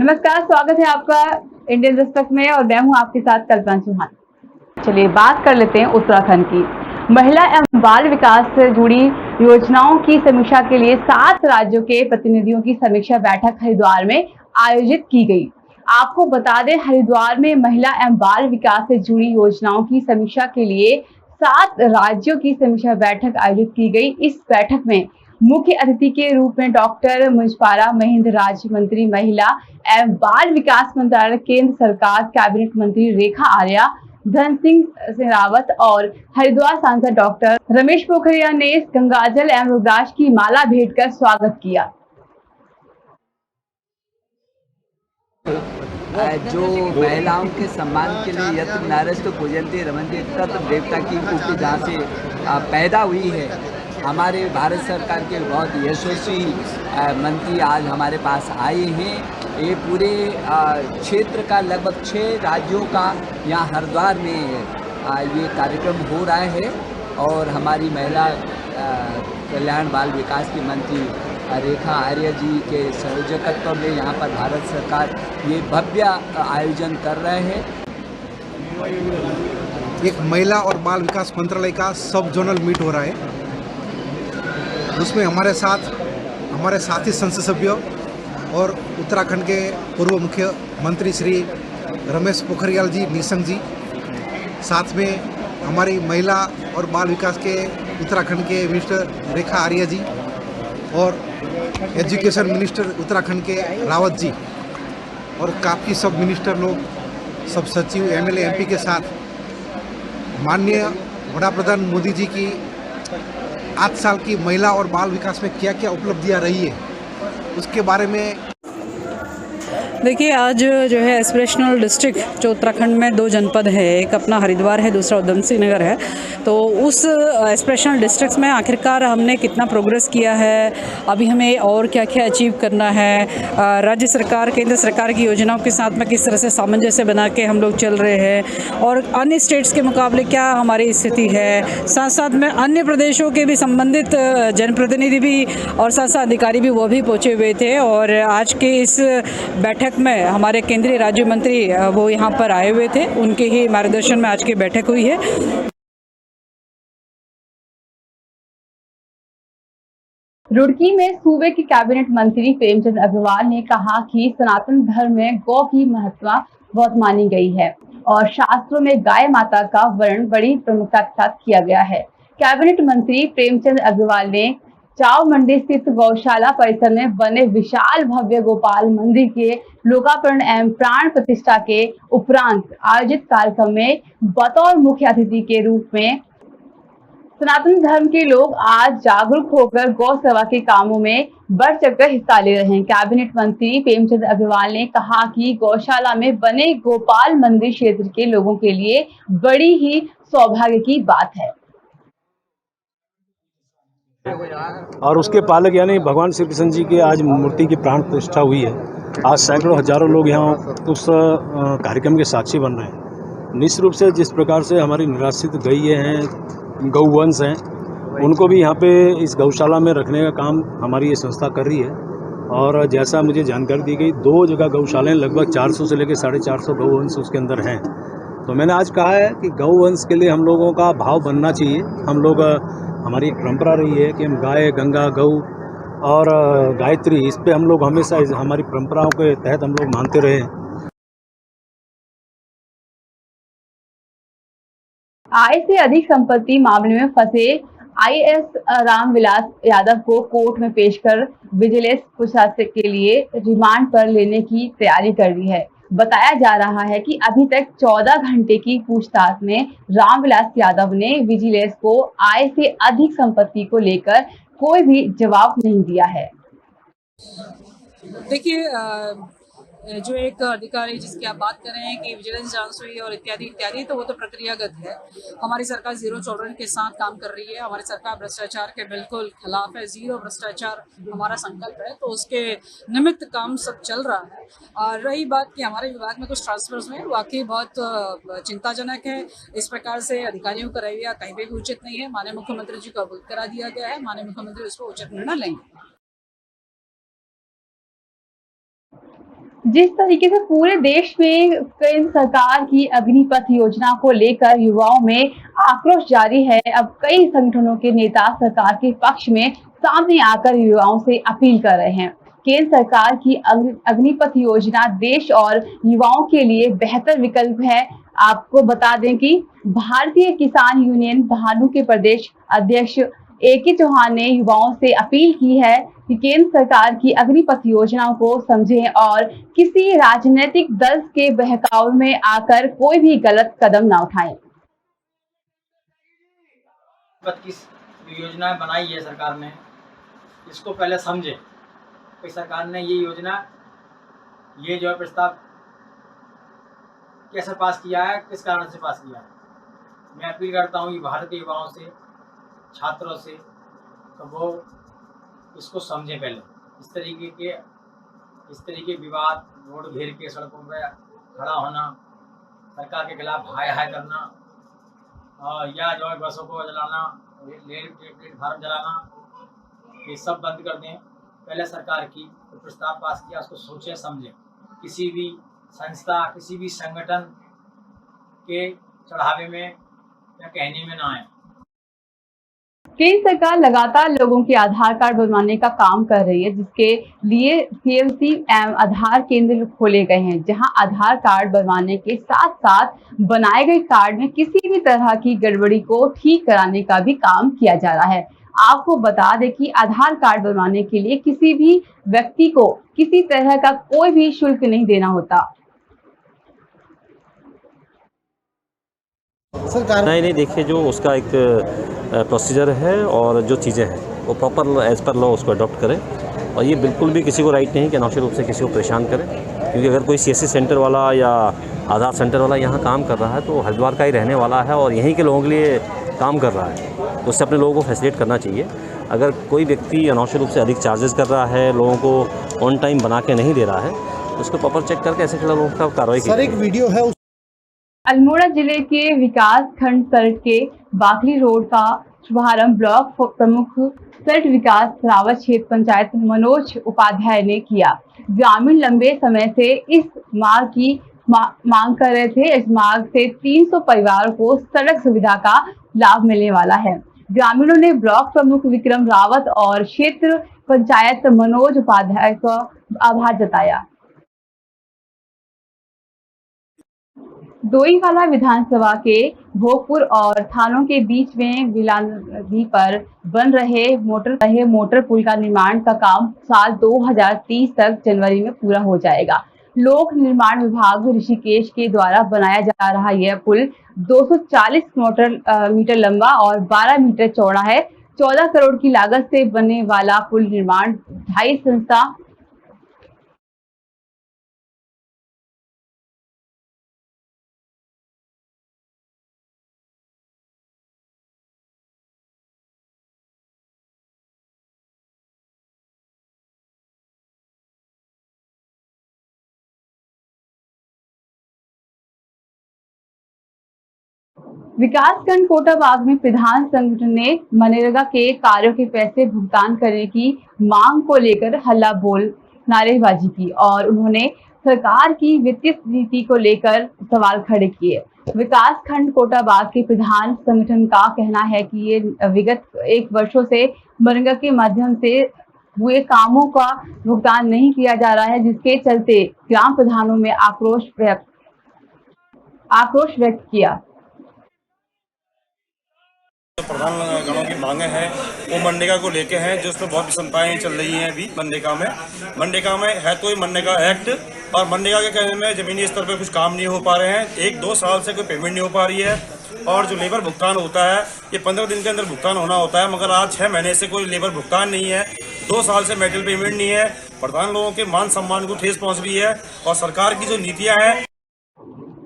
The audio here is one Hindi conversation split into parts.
नमस्कार, स्वागत है आपका इंडियन दस्तक में और मैं हूं आपके साथ कल्पना चौहान। चलिए बात कर लेते हैं उत्तराखंड की। महिला एवं बाल विकास से जुड़ी योजनाओं की समीक्षा के लिए 7 राज्यों के प्रतिनिधियों की समीक्षा बैठक हरिद्वार में आयोजित की गई। आपको बता दें, हरिद्वार में महिला एवं बाल विकास से जुड़ी योजनाओं की समीक्षा के लिए 7 राज्यों की समीक्षा बैठक आयोजित की गई। इस बैठक में मुख्य अतिथि के रूप में डॉक्टर मुझपारा महेंद्र, राज्य मंत्री महिला एवं बाल विकास मंत्रालय, केंद्र सरकार, कैबिनेट मंत्री रेखा आर्या, धन सिंह रावत और हरिद्वार सांसद डॉक्टर रमेश पोखरियाल ने गंगाजल एवं रुद्राक्ष की माला भेंट कर स्वागत किया। जो महिलाओं के सम्मान के लिए यत्र नारस्तु पूजन्ते रमन्ते तत्र देवता की उक्ति जहाँ से पैदा हुई है, हमारे भारत सरकार के बहुत यशस्वी मंत्री आज हमारे पास आए हैं। ये पूरे क्षेत्र का लगभग 6 राज्यों का यहाँ हरिद्वार में ये कार्यक्रम हो रहा है और हमारी महिला कल्याण बाल विकास की मंत्री रेखा आर्य जी के संयोजकत्व में यहाँ पर भारत सरकार ये भव्य आयोजन कर रहे हैं। एक महिला और बाल विकास मंत्रालय का सब जोनल मीट हो रहा है, उसमें हमारे साथ हमारे साथी संसद सभ्यों और उत्तराखंड के पूर्व मुख्यमंत्री श्री रमेश पोखरियाल जी निशंक जी, साथ में हमारी महिला और बाल विकास के उत्तराखंड के मिनिस्टर रेखा आर्य जी और एजुकेशन मिनिस्टर उत्तराखंड के रावत जी और काफ़ी सब मिनिस्टर लोग, सब सचिव, एमएलए, एमपी के साथ माननीय वडाप्रधान मोदी जी की 8 साल की महिला और बाल विकास में क्या क्या उपलब्धियां रही है उसके बारे में। देखिए, आज जो है एस्पिरेशनल डिस्ट्रिक्ट जो उत्तराखंड में 2 जनपद है, एक अपना हरिद्वार है, दूसरा उधम सिंह नगर है। तो उस एस्पिरेशनल डिस्ट्रिक्ट्स में आखिरकार हमने कितना प्रोग्रेस किया है, अभी हमें और क्या क्या अचीव करना है, राज्य सरकार, केंद्र सरकार की योजनाओं के साथ में किस तरह से सामंजस्य बना के हम लोग चल रहे हैं और अन्य स्टेट्स के मुकाबले क्या हमारी स्थिति है। साथ साथ में अन्य प्रदेशों के भी संबंधित जनप्रतिनिधि भी और साथ साथ अधिकारी भी वो भी पहुँचे हुए थे और आज के इस बैठक में हमारे केंद्रीय राज्य मंत्री वो यहाँ पर आए हुए थे, उनके ही मार्गदर्शन में आज की बैठक हुई है। रुड़की में सूबे के कैबिनेट मंत्री प्रेमचंद अग्रवाल ने कहा कि सनातन धर्म में गौ की महत्ता बहुत मानी गई है और शास्त्रों में गाय माता का वर्णन बड़ी प्रमुखता के साथ किया गया है। कैबिनेट मंत्री प्रेमचंद अग्रवाल ने चाव मंडी स्थित गौशाला परिसर में बने विशाल भव्य गोपाल मंदिर के लोकार्पण एवं प्राण प्रतिष्ठा के उपरांत आयोजित कार्यक्रम में बतौर मुख्य अतिथि के रूप में सनातन धर्म के लोग आज जागरूक होकर गौ सेवा के कामों में बढ़ चढ़कर हिस्सा ले रहे हैं। कैबिनेट मंत्री प्रेमचंद अग्रवाल ने कहा कि गौशाला में बने गोपाल मंदिर क्षेत्र के लोगों के लिए बड़ी ही सौभाग्य की बात है और उसके पालक यानी भगवान श्री कृष्ण जी के आज मूर्ति की प्राण प्रतिष्ठा हुई है। आज सैकड़ों हजारों लोग यहाँ उस कार्यक्रम के साक्षी बन रहे हैं। निश्चित रूप से जिस प्रकार से हमारी निराश्रित गैये हैं, गौवंश हैं, उनको भी यहाँ पे इस गौशाला में रखने का काम हमारी ये संस्था कर रही है और जैसा मुझे जानकारी दी गई 2 जगह गौशालाएँ लगभग 400 से लेकर 450 गौवंश उसके अंदर हैं। तो मैंने आज कहा है कि गौवंश के लिए हम लोगों का भाव बनना चाहिए। हम लोग, हमारी एक परंपरा रही है कि हम गाय, गंगा, गौ और गायत्री, इस पे हम लोग हमेशा हमारी परंपराओं के तहत हम लोग मानते रहे हैं। आय से अधिक संपत्ति मामले में फंसे आईएएस रामविलास यादव को कोर्ट में पेश कर विजिलेंस पूछताछ के लिए रिमांड पर लेने की तैयारी कर रही है। बताया जा रहा है कि अभी तक 14 घंटे की पूछताछ में रामविलास यादव ने विजिलेंस को आय से अधिक संपत्ति को लेकर कोई भी जवाब नहीं दिया है। देखिए, जो एक अधिकारी जिसकी आप बात कर रहे हैं कि विजिलेंस जांच हुई और इत्यादि इत्यादि, तो वो तो प्रक्रियागत है। हमारी सरकार जीरो टॉलरेंस के साथ काम कर रही है। हमारी सरकार भ्रष्टाचार के बिल्कुल खिलाफ है। जीरो भ्रष्टाचार हमारा संकल्प है, तो उसके निमित्त काम सब चल रहा है। और रही बात कि हमारे विभाग में कुछ ट्रांसफर्स में वाकई बहुत चिंताजनक है। इस प्रकार से अधिकारियों का रवैया कहीं भी उचित नहीं है। माननीय मुख्यमंत्री जी को अवगत करा दिया गया है। माननीय मुख्यमंत्री उस पर उचित निर्णय लेंगे। जिस तरीके से पूरे देश में केंद्र सरकार की अग्निपथ योजना को लेकर युवाओं में आक्रोश जारी है, अब कई संगठनों के नेता सरकार के पक्ष में सामने आकर युवाओं से अपील कर रहे हैं। केंद्र सरकार की अग्निपथ योजना देश और युवाओं के लिए बेहतर विकल्प है। आपको बता दें कि भारतीय किसान यूनियन भानु के प्रदेश अध्यक्ष ए.के. चौहान ने युवाओं से अपील की है कि केंद्र सरकार की अग्निपथ योजना को समझें और किसी राजनीतिक दल के बहकावे में आकर कोई भी गलत कदम न उठाएं। की योजना बनाई है सरकार ने, इसको पहले समझे कि सरकार ने ये योजना, ये जो है प्रस्ताव कैसे पास किया है, किस कारण से पास किया है। मैं अपील करता हूँ कि भारत के युवाओं से, छात्रों से, तो वो इसको समझें पहले। इस तरीके विवाद, रोड घेर के सड़कों पर खड़ा होना, सरकार के खिलाफ हाय हाय करना, या जो है बसों को जलाना, प्लेटफार्म जलाना, ये सब बंद कर दें। पहले सरकार की तो प्रस्ताव पास किया, उसको सोचें समझें, किसी भी संस्था, किसी भी संगठन के चढ़ावे में या कहने में ना आए। केंद्र सरकार लगातार लोगों के आधार कार्ड बनवाने का काम कर रही है, जिसके लिए सीएससी आधार केंद्र खोले गए हैं, जहां आधार कार्ड बनवाने के साथ साथ बनाए गए कार्ड में किसी भी तरह की गड़बड़ी को ठीक कराने का भी काम किया जा रहा है। आपको बता दें कि आधार कार्ड बनवाने के लिए किसी भी व्यक्ति को किसी तरह का कोई भी शुल्क नहीं देना होता। नहीं देखिए, जो उसका एक प्रोसीजर है और जो चीज़ें हैं वो प्रॉपर एज़ पर लॉ उसको अडॉप्ट करें। और ये बिल्कुल भी किसी को राइट नहीं कि अनावश्यक रूप से किसी को परेशान करें, क्योंकि अगर कोई सीएससी सेंटर वाला या आधार सेंटर वाला यहाँ काम कर रहा है तो हरिद्वार का ही रहने वाला है और यहीं के लोगों के लिए काम कर रहा है, तो उससे अपने लोगों को फैसिलिटेट करना चाहिए। अगर कोई व्यक्ति अनावश्यक रूप से अधिक चार्जेस कर रहा है, लोगों को ऑन टाइम बना के नहीं दे रहा है, तो उसको प्रॉपर चेक करके ऐसे लोगों का कार्रवाई की। सर, एक वीडियो है। अल्मोड़ा जिले के विकास खंड सल्ट के बाकली रोड का शुभारंभ ब्लॉक प्रमुख सल्ट विकास रावत क्षेत्र पंचायत मनोज उपाध्याय ने किया। ग्रामीण लंबे समय से इस मार्ग की मांग कर रहे थे। इस मार्ग से 300 परिवारों को सड़क सुविधा का लाभ मिलने वाला है। ग्रामीणों ने ब्लॉक प्रमुख विक्रम रावत और क्षेत्र पंचायत मनोज उपाध्याय का आभार जताया। डोईवाला विधानसभा के भोगपुर और थानों के बीच में बिलान नदी पर बन रहे मोटर पुल का निर्माण का काम साल 2030 तक जनवरी में पूरा हो जाएगा। लोक निर्माण विभाग ऋषिकेश के द्वारा बनाया जा रहा यह पुल 240 मीटर लंबा और 12 मीटर चौड़ा है। 14 करोड़ की लागत से बनने वाला पुल निर्माण 2.5 संस्था विकासखंड कोटाबाग में प्रधान संगठन ने मनरेगा के कार्यों के पैसे भुगतान करने की मांग को लेकर हल्ला बोल नारेबाजी की और उन्होंने सरकार की वित्तीय नीति को लेकर सवाल खड़े किए। विकासखंड कोटाबाग के प्रधान संगठन का कहना है कि ये विगत 1 वर्षों से मनरेगा के माध्यम से हुए कामों का भुगतान नहीं किया जा रहा है, जिसके चलते ग्राम प्रधानों में आक्रोश व्यक्त किया। प्रधान गणों की मांगे हैं वो मनरेगा को लेके हैं, जो उसमें बहुत विषमताएं चल रही हैं अभी मनरेगा में है तो ये मनरेगा एक्ट और मनरेगा के कहने में जमीनी स्तर पे कुछ काम नहीं हो पा रहे हैं। 1-2 साल से कोई पेमेंट नहीं हो पा रही है और जो लेबर भुगतान होता है ये 15 दिन के अंदर भुगतान होना होता है, मगर आज 6 महीने से कोई लेबर भुगतान नहीं है। 2 साल से मेटल पेमेंट नहीं है। प्रधान लोगों के मान सम्मान को ठेस पहुँच रही है और सरकार की जो नीतियाँ हैं।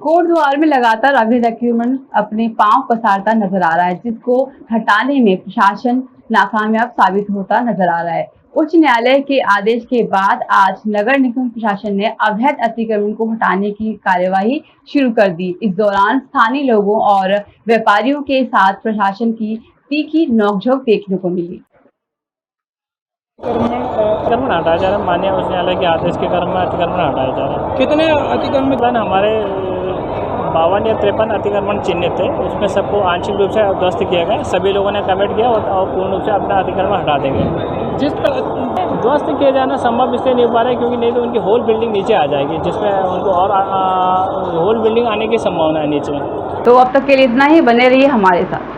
कोटद्वार में लगातार अवैध अतिक्रमण अपने पांव पसारता नजर आ रहा है, जिसको हटाने में प्रशासन नाकामयाब साबित होता नजर आ रहा है। उच्च न्यायालय के आदेश के बाद आज नगर निगम प्रशासन ने अवैध अतिक्रमण को हटाने की कार्यवाही शुरू कर दी। इस दौरान स्थानीय लोगों और व्यापारियों के साथ प्रशासन की तीखी नोकझोंक देखने को मिली। अतिक्रमण हटाया जा रहा है, माननीय उच्च न्यायालय के आदेश के क्रम में अतिक्रमण हटाया जा रहा है। कितने अतिक्रमण? हमारे 52 या 53 अतिक्रमण चिन्हित थे, उसमें सबको आंशिक रूप से ध्वस्त किया गया। सभी लोगों ने कमेंट किया और पूर्ण रूप से अपना अतिक्रमण हटा देंगे। जिस पर ध्वस्त किया जाना संभव इसलिए नहीं हो पा रहा है क्योंकि नहीं तो उनकी होल बिल्डिंग नीचे आ जाएगी, जिसमें उनको और होल बिल्डिंग आने की संभावना है नीचे। तो अब तक के लिए इतना ही, बने रहिए हमारे साथ।